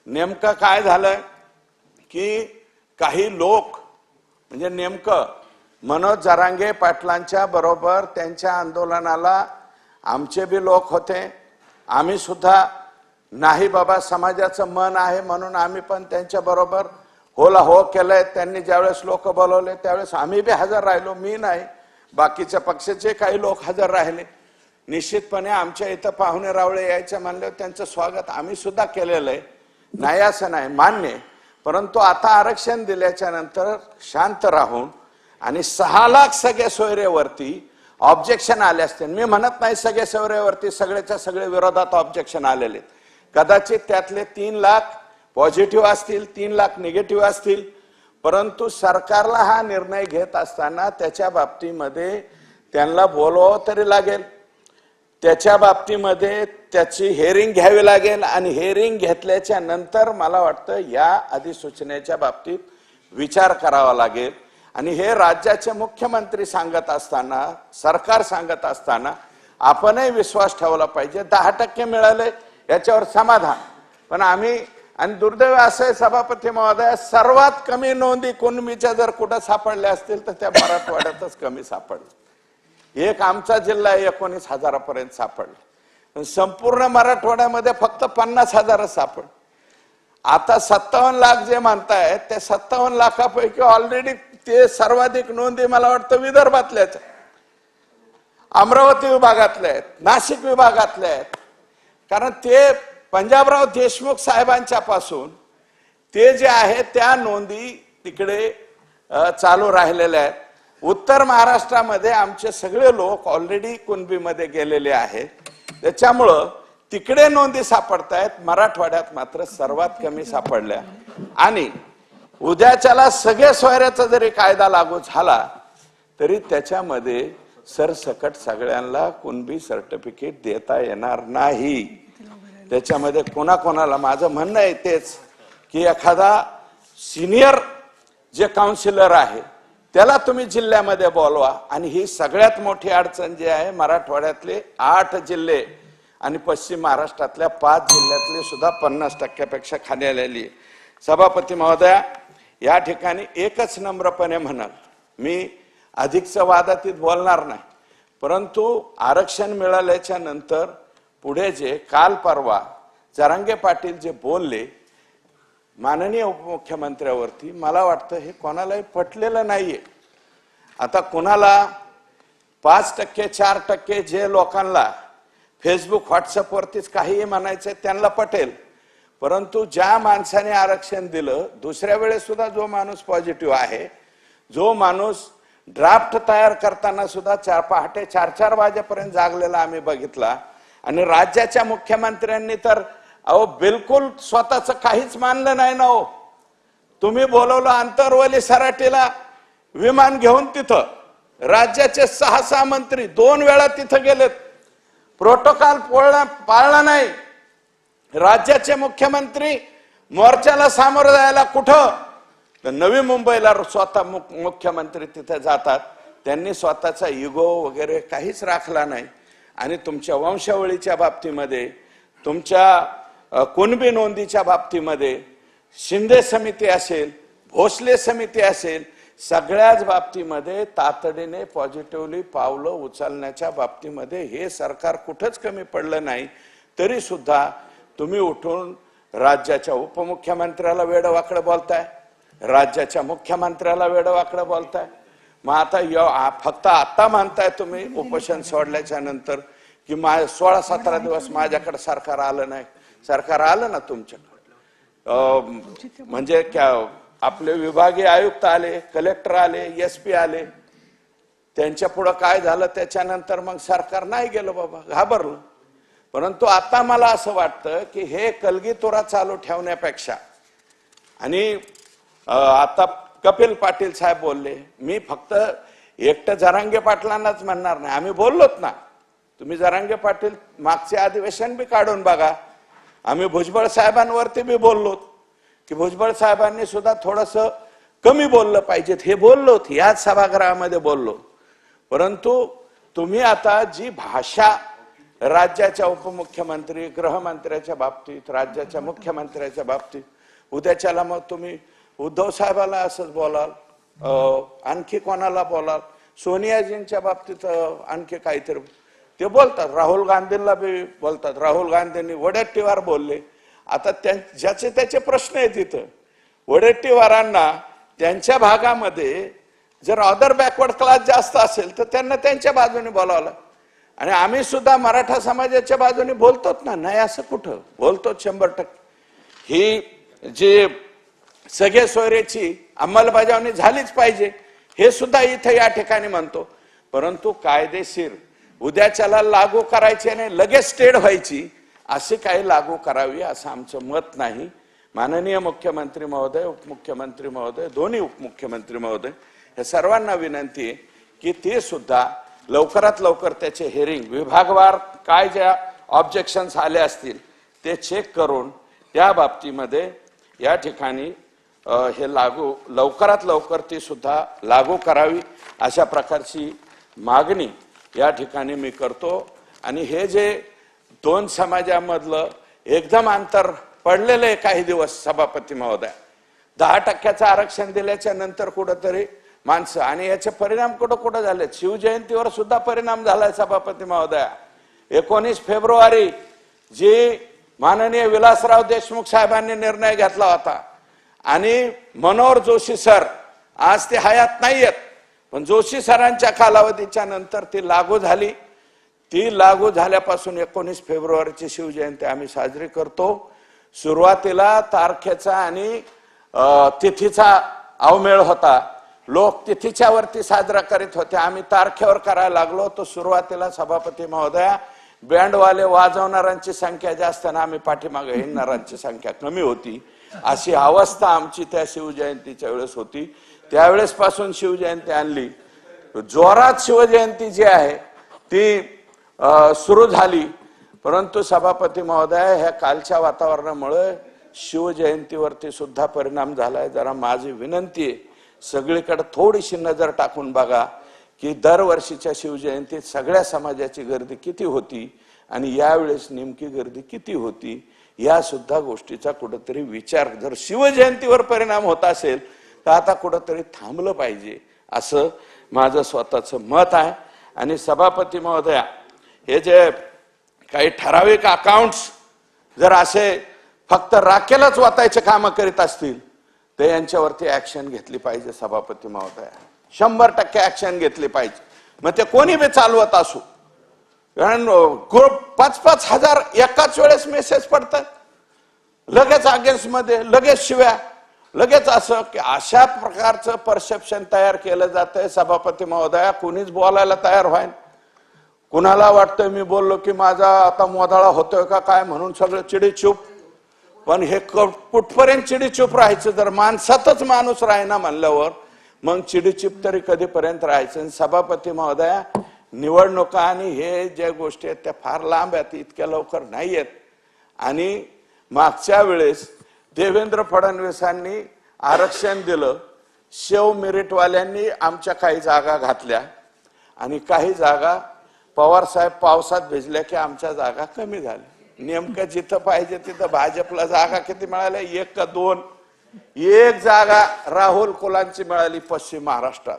नेमकं काय झालं की काही लोक म्हणजे नेमकं मनोज जरांगे पाटलांच्या बरोबर त्यांच्या आंदोलनाला आमचे बी लोक होते, आम्ही सुद्धा नाही बाबा समाजाचं मन आहे म्हणून आम्ही पण त्यांच्या बरोबर होला हो केलंय। त्यांनी ज्यावेळेस लोक बोलवले त्यावेळेस आम्ही बी हजर राहिलो, मी नाही बाकीच्या पक्षाचे काही लोक हजर राहिले। निश्चितपणे आमच्या इथं पाहुणे रावळे यायचे म्हणल्यावर त्यांचं स्वागत आम्ही सुद्धा केलेलं आहे, नाही असं नाही, मान्य। परंतु आता आरक्षण दिल्याच्या नंतर शांत राहून आणि 6 लाख सगळे सोयरेवरती ऑब्जेक्शन आले असते, मी म्हणत नाही सगळे सोयरेवरती सगळेच्या सगळे विरोधात ऑब्जेक्शन आलेले, कदाचित त्यातले 3 लाख पॉझिटिव्ह असतील, 3 लाख निगेटिव्ह असतील, परंतु सरकारला हा निर्णय घेत असताना त्याच्या बाबतीमध्ये त्यांना बोलवावं तरी लागेल, त्याच्या बाबतीमध्ये त्याची हेअरिंग घ्यावी लागेल आणि हेअरिंग घेतल्याच्या नंतर मला वाटतं या अधिसूचनेच्या बाबतीत विचार करावा लागेल। आणि हे राज्याचे मुख्यमंत्री सांगत असताना, सरकार सांगत असताना आपणही विश्वास ठेवला पाहिजे। 10% मिळाले याच्यावर समाधान, पण आम्ही आणि दुर्दैव असं सभापती महोदय सर्वात कमी नोंदी कुणबीच्या जर कुठं सापडल्या असतील तर त्या मराठवाड्यातच कमी सापडल्या। एक आमचा जिल्हा 19,000 पर्यंत सापडला, संपूर्ण मराठवाड्यामध्ये फक्त 50,000 सापड। आता 57 लाख जे म्हणतायत त्या 57 लाखापैकी ऑलरेडी ते सर्वाधिक नोंदी मला वाटतं विदर्भातल्याच, अमरावती विभागातल्या आहेत, नाशिक विभागातल्या आहेत, कारण ते पंजाबराव देशमुख साहेबांच्या पासून ते जे आहे त्या नोंदी तिकडे चालू राहिलेल्या आहेत। उत्तर महाराष्ट्रामध्ये आमचे सगळे लोक ऑलरेडी कुणबीमध्ये गेलेले आहेत, त्याच्यामुळं तिकडे नोंदी सापडतायत, मराठवाड्यात मात्र सर्वात कमी सापडल्या। आणि उद्याच्याला सगळे सोयऱ्याचा जरी कायदा लागू झाला तरी त्याच्यामध्ये सरसकट सगळ्यांना कुणबी सर्टिफिकेट देता येणार नाही। त्याच्यामध्ये कोणाकोणाला माझं म्हणणं आहे तेच की एखादा सिनियर जे काउन्सिलर आहे त्याला तुम्ही जिल्ह्यामध्ये बोलवा। आणि ही सगळ्यात मोठी अडचण जी आहे, मराठवाड्यातले 8 जिल्हे आणि पश्चिम महाराष्ट्रातल्या 5 जिल्ह्यातले सुद्धा 50% पेक्षा खाली आलेली। सभापती महोदया, या ठिकाणी एकच नम्रपणे म्हणाल, मी अधिकचं वादातीत बोलणार नाही, परंतु आरक्षण मिळाल्याच्या नंतर पुढे जे काल परवा जरांगे पाटील जे बोलले माननीय उपमुख्यमंत्र्यावरती, मला वाटतं हे कोणालाही पटलेलं नाहीये। आता कोणाला 5% 4% जे लोकांना फेसबुक व्हॉट्सअप वरतीच काही म्हणायचं त्यांना पटेल, परंतु ज्या माणसाने आरक्षण दिलं, दुसऱ्या वेळेस सुद्धा जो माणूस पॉझिटिव्ह आहे, जो माणूस ड्राफ्ट तयार करताना सुद्धा पहाटे 4-4 वाजेपर्यंत जागलेला आम्ही बघितला। आणि राज्याच्या मुख्यमंत्र्यांनी तर अहो बिलकुल स्वतःचं काहीच मानलं नाही ना हो। तुम्ही बोलवलं आंतरवली सराटीला विमान घेऊन, तिथं राज्याचे 6 मंत्री 2 वेळा तिथं गेलेत, प्रोटोकॉल पाळला नाही। राज्याचे मुख्यमंत्री मोर्चाला सामोरं जायला कुठं तर नवी मुंबईला स्वतः मुख्यमंत्री तिथे जातात, त्यांनी स्वतःचा इगो वगैरे काहीच राखला नाही। आणि तुमच्या वंशावळीच्या बाबतीमध्ये, तुमच्या कुणबी नोंदीच्या बाबतीमध्ये शिंदे समिती असेल, भोसले समिती असेल, सगळ्याच बाबतीमध्ये तातडीने पॉझिटिव्हली पावलं उचलण्याच्या बाबतीमध्ये हे सरकार कुठंच कमी पडलं नाही। तरी सुद्धा तुम्ही उठून राज्याच्या उपमुख्यमंत्र्याला वेडवाकडं बोलताय, राज्याच्या मुख्यमंत्र्याला वेडवाकडं बोलताय। मग आता फक्त आता म्हणताय तुम्ही उपोषण सोडल्याच्या नंतर की 16-17 दिवस माझ्याकडे सरकार आलं नाही। सरकार आलं ना तुमच्याकडे, म्हणजे आपले विभागीय आयुक्त आले, कलेक्टर आले, SP आले, त्यांच्या पुढे काय झालं त्याच्यानंतर मग सरकार नाही गेलं बाबा, घाबरलं। परंतु आता मला असं वाटतं की हे कलगीतुरा चालू ठेवण्यापेक्षा, आणि आता कपिल पाटील साहेब बोलले, मी फक्त एकटं जरांगे पाटलांनाच म्हणणार नाही, आम्ही बोललोत ना, तुम्ही जरांगे पाटील मागचे अधिवेशन बी काढून बघा, आम्ही भुजबळ साहेबांवरती बी बोललोत की भुजबळ साहेबांनी सुद्धा थोडंसं कमी बोललं पाहिजेत, हे बोललोत, याच सभागृहामध्ये बोललो। परंतु तुम्ही आता जी भाषा राज्याच्या उपमुख्यमंत्री, गृहमंत्र्याच्या बाबतीत, राज्याच्या मुख्यमंत्र्याच्या बाबतीत उद्याच्याला मग तुम्ही उद्धव साहेबाला असंच बोलाल, आणखी कोणाला बोलाल, सोनियाजींच्या बाबतीत आणखी काहीतरी ते बोलतात, राहुल गांधींना बी बोलतात. राहुल गांधींनी वडेट्टीवार बोलले. आता ज्याचे त्याचे प्रश्न आहेत तिथं. वडेट्टीवारांना त्यांच्या भागामध्ये जर अदर बॅकवर्ड क्लास जास्त असेल तर त्यांना त्यांच्या बाजूने बोलावलं. आणि आम्ही सुद्धा मराठा समाजाच्या बाजूने बोलतोच ना, नाही असं कुठं बोलतो 100%. ही जी सगळे सोयरेची अंमलबजावणी झालीच पाहिजे हे सुद्धा इथे या ठिकाणी म्हणतो. परंतु कायदेशीर उद्याच्याला लागू करायची आणि लगेच स्टेड व्हायची असे काही लागू करावी असं आमचं मत नाही. माननीय मुख्यमंत्री महोदय, उपमुख्यमंत्री महोदय, दोन्ही उपमुख्यमंत्री महोदय या सर्वांना विनंती आहे की ते सुद्धा लवकरात लवकर त्याचे हेरिंग विभागवार काय ज्या ऑब्जेक्शन्स आले असतील ते चेक करून त्या बाबतीमध्ये या ठिकाणी हे लागू लवकरात लवकर ती सुद्धा लागू करावी अशा प्रकारची मागणी या ठिकाणी मी करतो. आणि हे जे दोन समाजामधलं एकदम अंतर पडलेलं आहे काही दिवस सभापती महोदय, 10% आरक्षण दिल्याच्या नंतर कुठंतरी माणसं आणि याचे परिणाम कुठं झाले. शिवजयंतीवर सुद्धा परिणाम झालाय सभापती महोदया. 19 फेब्रुवारी जी माननीय विलासराव देशमुख साहेबांनी निर्णय घेतला होता आणि मनोहर जोशी सर आज ते हयात नाहीयेत, पण जोशी सरांच्या कालावधीच्या नंतर ती लागू झाली. ती लागू झाल्यापासून 19 फेब्रुवारीची शिवजयंती आम्ही साजरी करतो. सुरुवातीला तारखेचा आणि तिथीचा अवमेळ होता. लोक तिथीच्या वरती साजरा करीत होते, आम्ही तारखेवर करायला लागलो. तो सुरुवातीला सभापती महोदया बँडवाले वाजवणाऱ्यांची संख्या जास्त आणि आम्ही पाठीमागे हिंडणाऱ्यांची संख्या कमी होती. अशी अवस्था आमची त्या शिवजयंतीच्या वेळेस होती. त्यावेळेस पासून शिवजयंती आणली, जोरात शिवजयंती जी आहे ती सुरू झाली. परंतु सभापती महोदय ह्या कालच्या वातावरणामुळे शिवजयंतीवरती सुद्धा परिणाम झालाय. जरा माझी विनंती आहे सगळीकडे थोडीशी नजर टाकून बघा की दरवर्षीच्या शिवजयंतीत सगळ्या समाजाची गर्दी किती होती आणि यावेळेस नेमकी गर्दी किती होती या सुद्धा गोष्टीचा कुठेतरी विचार, जर शिवजयंतीवर परिणाम होत असेल तर आता कुठेतरी थांबलं पाहिजे असं माझं स्वतःचं मत आहे. आणि सभापती महोदया हे जे काही ठराविक अकाउंट्स जर असे फक्त राखेलच वाटायचे काम करीत असतील तर यांच्यावरती ऍक्शन घेतली पाहिजे सभापती महोदया. 100% ऍक्शन घेतली पाहिजे. मग ते कोणी बी चालवत असू, कारण 5-5 हजार एकाच वेळेस मेसेज पडतात, लगेच अगेन्स्ट मध्ये, लगेच शिव्या, लगेच असं की अशा प्रकारचं परसेप्शन तयार केलं जातंय सभापती महोदया. कुणीच बोलायला तयार व्हाय. कुणाला वाटतंय मी बोललो की माझा आता मोदाळा होतोय का काय म्हणून सगळं चिडीचूप. पण हे कुठपर्यंत चिडीचूप राहायचं, जर माणसातच माणूस राहिना म्हणल्यावर मग चिडीचूप तरी कधीपर्यंत राहायचं. सभापती महोदया निवडणुका आणि हे ज्या गोष्टी आहेत त्या फार लांब आहेत, इतक्या लवकर नाही आहेत. आणि मागच्या वेळेस देवेंद्र फडणवीसांनी आरक्षण दिलं, शेव मेरिटवाल्यांनी आमच्या काही जागा घातल्या आणि काही जागा पवार साहेब पावसात भिजल्या की आमच्या जागा कमी झाल्या. नेमकं जिथं पाहिजे तिथं भाजपला जागा किती मिळाल्या, 1 का 2? 1 जागा राहुल कुलांची मिळाली पश्चिम महाराष्ट्रात.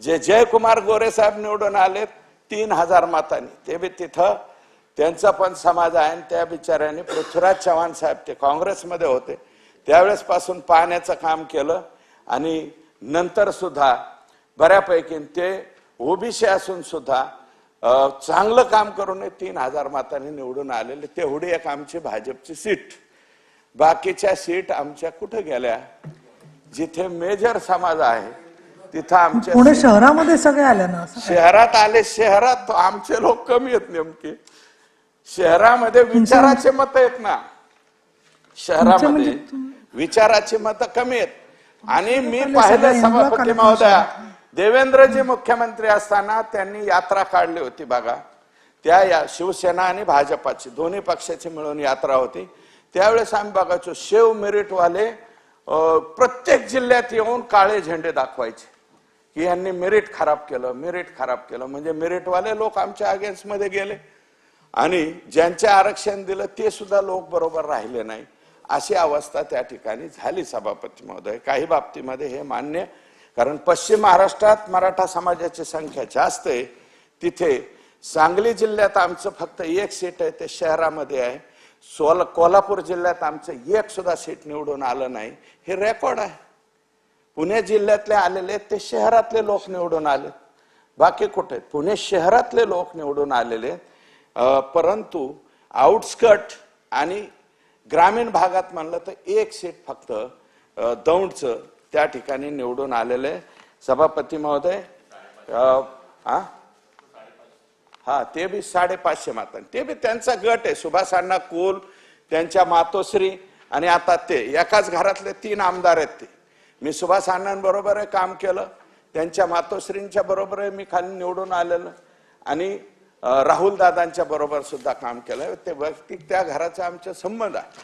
जे जयकुमार गोरे साहेब निवडून आले 3000 मतांनी, ते बी तिथं त्यांचा पण समाज आहे. त्या बिचाऱ्यांनी पृथ्वीराज चव्हाण साहेब ते काँग्रेसमध्ये होते त्यावेळेस पासून पाहण्याचं काम केलं आणि नंतर सुद्धा बऱ्यापैकी ते ओबीसी असून सुद्धा चांगलं काम करून 3000 मतांनी निवडून आलेले. तेवढी एक आमची भाजपची सीट. बाकीच्या सीट आमच्या कुठे गेल्या? जिथे मेजर समाज आहे तिथं आमच्या पुणे शहरामध्ये सगळे आले ना. शहरात आले, शहरात आमचे लोक कमी आहेत. नेमके शहरामध्ये विचाराचे मत आहेत ना, शहरामध्ये विचाराची मतं कमी आहेत. आणि मी पाहिलं सभापती महोदया, देवेंद्रजी मुख्यमंत्री असताना त्यांनी यात्रा काढली होती बघा. त्या शिवसेना आणि भाजपाची दोन्ही पक्षाची मिळून यात्रा होती. त्यावेळेस आम्ही बघायचो शेव मेरिटवाले प्रत्येक जिल्ह्यात येऊन काळे झेंडे दाखवायचे की यांनी मेरिट खराब केलं, मेरिट खराब केलं. म्हणजे मेरिटवाले लोक आमच्या अगेन्स्ट मध्ये गेले आणि ज्यांचे आरक्षण दिलं ते सुद्धा लोक बरोबर राहिले नाही, अशी अवस्था त्या ठिकाणी झाली सभापती महोदय. काही बाबतीमध्ये हे मान्य, कारण पश्चिम महाराष्ट्रात मराठा समाजाची संख्या जास्त आहे. तिथे सांगली जिल्ह्यात आमचं फक्त एक सीट आहे, ते शहरामध्ये आहे. कोल्हापूर जिल्ह्यात आमचं एक सुद्धा सीट निवडून आलं नाही, हे रेकॉर्ड आहे. पुणे जिल्ह्यातले आलेले ते शहरातले लोक निवडून आले, बाकी कुठे? पुणे शहरातले लोक निवडून आलेले, परंतु आउटस्कट आणि ग्रामीण भागात म्हणलं तर एक सीट फक्त दौंडचं त्या ठिकाणी निवडून आलेले. सभापती महोदय, हा ते बी 550 मतांनी, ते बी त्यांचा गट आहे. सुभाष अण्णा कुल, त्यांच्या मातोश्री आणि आता ते एकाच घरातले 3 आमदार आहेत. ते मी सुभाष अण्णांबरोबर काम केलं, त्यांच्या मातोश्रींच्या बरोबर मी खाली निवडून आलेलं, आणि राहुल दादांच्या बरोबर सुद्धा काम केलं. ते वैयक्तिक त्या घराचा आमचा संबंध आहे,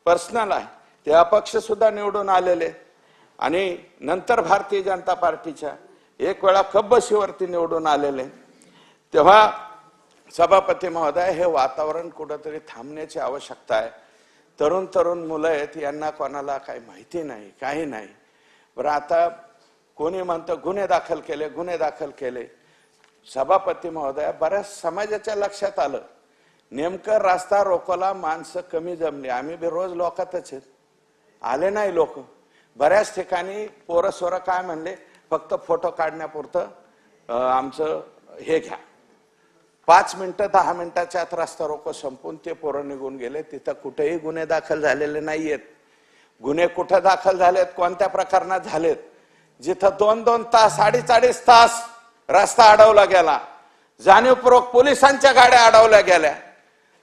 पर्सनल आहे. ते अपक्ष सुद्धा निवडून आलेले, आणि नंतर भारतीय जनता पार्टीच्या एक वेळा कब्बशीवरती निवडून आलेले. तेव्हा सभापती महोदय, हे वातावरण कुठंतरी थांबण्याची आवश्यकता आहे. तरुण मुलं आहेत, यांना कोणाला काही माहिती नाही, काही नाही. बरं, आता कोणी म्हणतं गुन्हे दाखल केले. सभापती महोदय, बऱ्याच समाजाच्या लक्षात आलं, नेमकं रस्ता रोकोला माणसं कमी जमली. आम्ही बी रोज लोकातच आहेत, आले नाही लोक. बऱ्याच ठिकाणी पोरं सोरं काय म्हणले, फक्त फोटो काढण्यापुरतं आमचं हे घ्या. 5 मिनिटं 10 मिनिटाच्या आत रस्ता रोको संपून ते पोरं निघून गेले. तिथं कुठेही गुन्हे दाखल झालेले नाहीयेत. गुन्हे कुठं दाखल झालेत, कोणत्या प्रकरणात झालेत, जिथं 2-2 तास 4.5 तास रस्ता अडवला गेला, जाणीवपूर्वक पोलिसांच्या गाड्या अडवल्या गेल्या,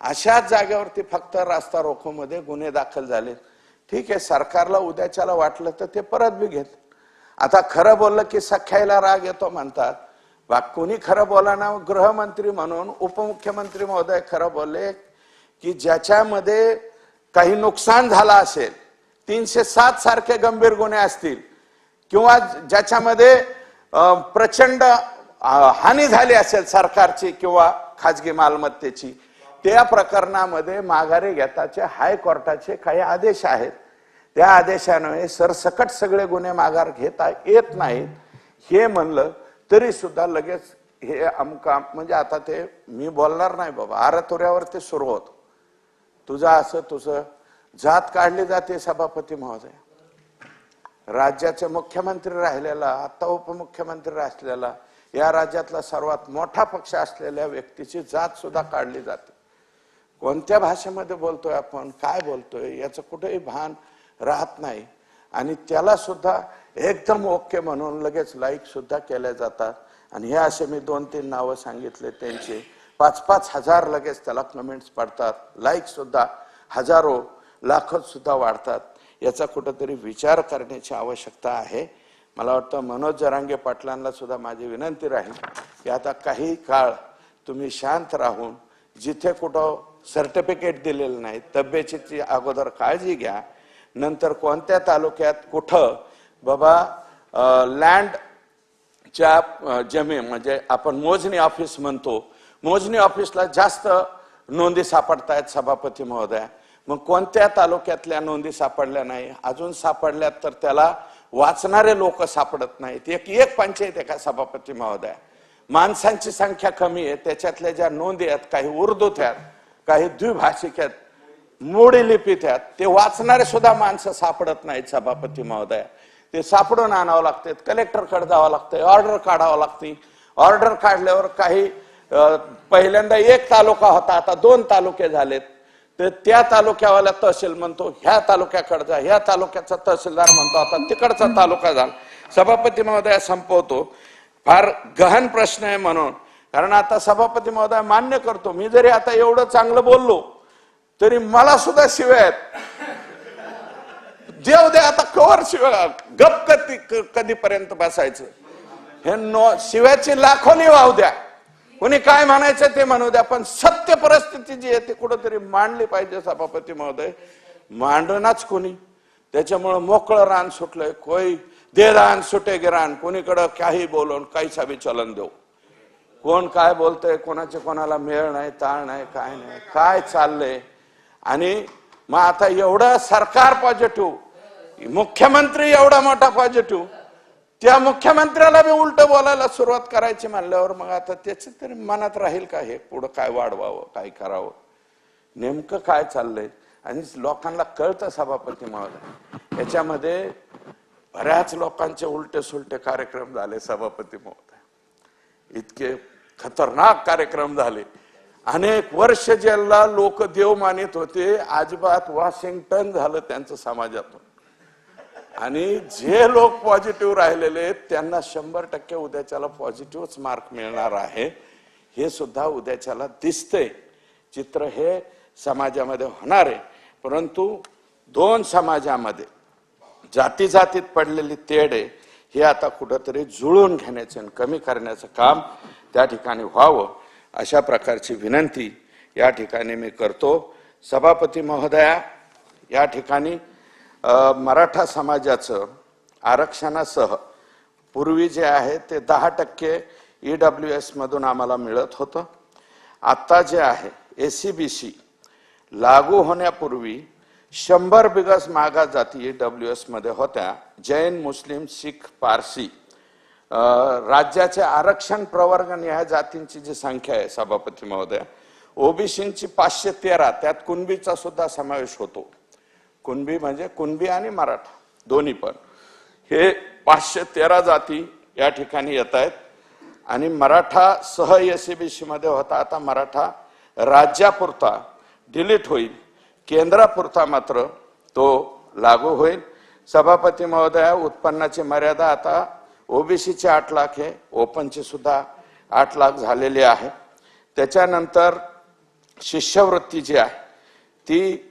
अशाच जागेवरती फक्त रस्ता रोको मध्ये गुन्हे दाखल झाले. ठीक आहे, सरकारला उद्याच्याला वाटलं तर ते परत बी घेत. आता खरं बोललं की सख्याला राग येतो म्हणतात. कोणी खरं बोला ना, गृहमंत्री म्हणून उपमुख्यमंत्री महोदय खरं बोलले की ज्याच्यामध्ये काही नुकसान झालं असेल, 307 सारखे गंभीर गुन्हे असतील, किंवा ज्याच्यामध्ये प्रचंड हानी झाली असेल सरकारची किंवा खाजगी मालमत्तेची, त्या प्रकरणामध्ये माघारी घेताचे हायकोर्टाचे काही आदेश आहेत. त्या आदेशाने सरसकट सगळे गुन्हे माघार घेता येत नाहीत. हे म्हणलं तरी सुद्धा लगेच हे अमका, म्हणजे आता ते मी बोलणार नाही बाबा, आरतुऱ्यावर ते सुरू होत. तुझं असं, तुझं जात काढली जाते. सभापती महोदय, राज्याचे मुख्यमंत्री राहिलेला, आता उपमुख्यमंत्री असलेला, या राज्यातला सर्वात मोठा पक्ष असलेल्या व्यक्तीची जात सुद्धा काढली जाते. कोणत्या भाषेमध्ये बोलतोय आपण, काय बोलतोय, याचं कुठेही भान राहत नाही. आणि त्याला सुद्धा एकदम ओके म्हणून लगेच लाईक सुद्धा केल्या जातात. आणि हे असे मी 2-3 नावं सांगितले, त्यांचे 5-5 हजार लगेच त्याला कमेंट्स पडतात, लाईक सुद्धा हजारो लाखोत सुद्धा वाढतात. याचा कुठेतरी विचार करण्याची आवश्यकता आहे. मला वाटतं मनोज जरांगे पाटलांना सुद्धा माझी विनंती राहील की आता काही काळ तुम्ही शांत राहून, जिथे कुठं सर्टिफिकेट दिलेलं नाही, तब्येतीची अगोदर काळजी घ्या. नंतर कोणत्या तालुक्यात कुठं बाबा लँडच्या जमीन, म्हणजे आपण मोजणी ऑफिस म्हणतो, मोजणी ऑफिसला जास्त नोंदी सापडतायत सभापती महोदय. मग कोणत्या तालुक्यातल्या नोंदी सापडल्या नाही, अजून सापडल्यात तर त्याला वाचणारे लोक सापडत नाहीत. एक पंचायत आहे का सभापती महोदय, माणसांची संख्या कमी आहे, त्याच्यातल्या ज्या नोंदी आहेत काही उर्दूत आहेत, काही द्विभाषिक आहेत, मोडी लिपीत आहेत, ते वाचणारे सुद्धा माणसं सापडत नाहीत सभापती महोदय. ते सापडून आणावं लागते, कलेक्टरकडे जावं लागतंय, ऑर्डर काढावं लागते. ऑर्डर काढल्यावर काही पहिल्यांदा 1 तालुका होता, आता 2 तालुके झालेत. तर त्या तालुक्यावाला तहसील म्हणतो ह्या तालुक्याकडे जा, ह्या तालुक्याचा तहसीलदार म्हणतो आता तिकडचा तालुका झाला. सभापती महोदय संपवतो, फार गहन प्रश्न आहे म्हणून. कारण आता सभापती महोदय मान्य करतो, मी जरी आता एवढं चांगलं बोललो तरी मला सुद्धा शिव्या आहेत. देव दे आता कवर शिव्या, गप कधीपर्यंत बसायचं. हे शिव्याची लाखोनी वाहू द्या, कोणी काय म्हणायचं ते म्हणू द्या, पण सत्य परिस्थिती जी आहे ती कुठंतरी मांडली पाहिजे सभापती महोदय. मांडणाच कोणी, त्याच्यामुळे मोकळं रान सुटलंय. कोई दे रान सुटे गिरान, कोणीकडं काही बोलून काहीच बी चलन देऊ. कोण काय बोलतंय, कोणाचे कोणाला मेळ नाही, ताळ नाही, काय नाही, काय चाललंय. आणि मग आता एवढं सरकार पॉझिटिव्ह, मुख्यमंत्री एवढा मोठा पॉझिटिव्ह, त्या मुख्यमंत्र्याला बी उलट बोलायला सुरुवात करायची म्हणल्यावर मग आता त्याच तरी मनात राहील का हे पुढं काय वाढवावं, काय करावं, नेमकं काय चाललंय. आणि लोकांना कळतं सभापती महोदय, याच्यामध्ये बऱ्याच लोकांचे उलटे सुलटे कार्यक्रम झाले सभापती महोदय, इतके खतरनाक कार्यक्रम झाले. अनेक वर्ष ज्याला लोक देव मानित होते, अजिबात वॉशिंग्टन झालं त्यांचं समाजातून. आणि जे लोक पॉझिटिव्ह राहिलेले त्यांना 100% उद्याच्याला पॉझिटिव्हच मार्क मिळणार आहे, हे सुद्धा उद्याच्याला दिसतंय. चित्र हे समाजामध्ये होणार आहे. परंतु दोन समाजामध्ये जाती जातीत पडलेली तेढ आहे, हे आता कुठंतरी जुळून घेण्याचे आणि कमी करण्याचं काम त्या ठिकाणी व्हावं, अशा प्रकारची विनंती या ठिकाणी मी करतो. सभापती महोदया, या ठिकाणी मराठा समाजाचं आरक्षणासह पूर्वी जे आहे ते 10% EWS मधून आम्हाला मिळत होतं. आता जे आहे ACBC लागू होण्यापूर्वी 100 बिगस मागास जाती EWS मध्ये होत्या. जैन, मुस्लिम, शीख, पारसी राज्याचे आरक्षण प्रवर्ग ह्या जातींची जी संख्या आहे सभापती महोदय, ओबीसींची 513, त्यात कुणबीचा सुद्धा समावेश होतो. कुणबी म्हणजे कुणबी आणि मराठा दोन्ही पण, हे 513 जाती या ठिकाणी येत आहेत. आणि मराठा सह ACBC मध्ये होता, आता मराठा राज्यापुरता डिलीट होईल, केंद्रापुरता मात्र तो लागू होईल. सभापती महोदया, उत्पन्नाची मर्यादा आता ओबीसीचे 8 लाख आहे, ओपनची सुद्धा 8 लाख झालेली आहे. त्याच्यानंतर शिष्यवृत्ती जी आहे ती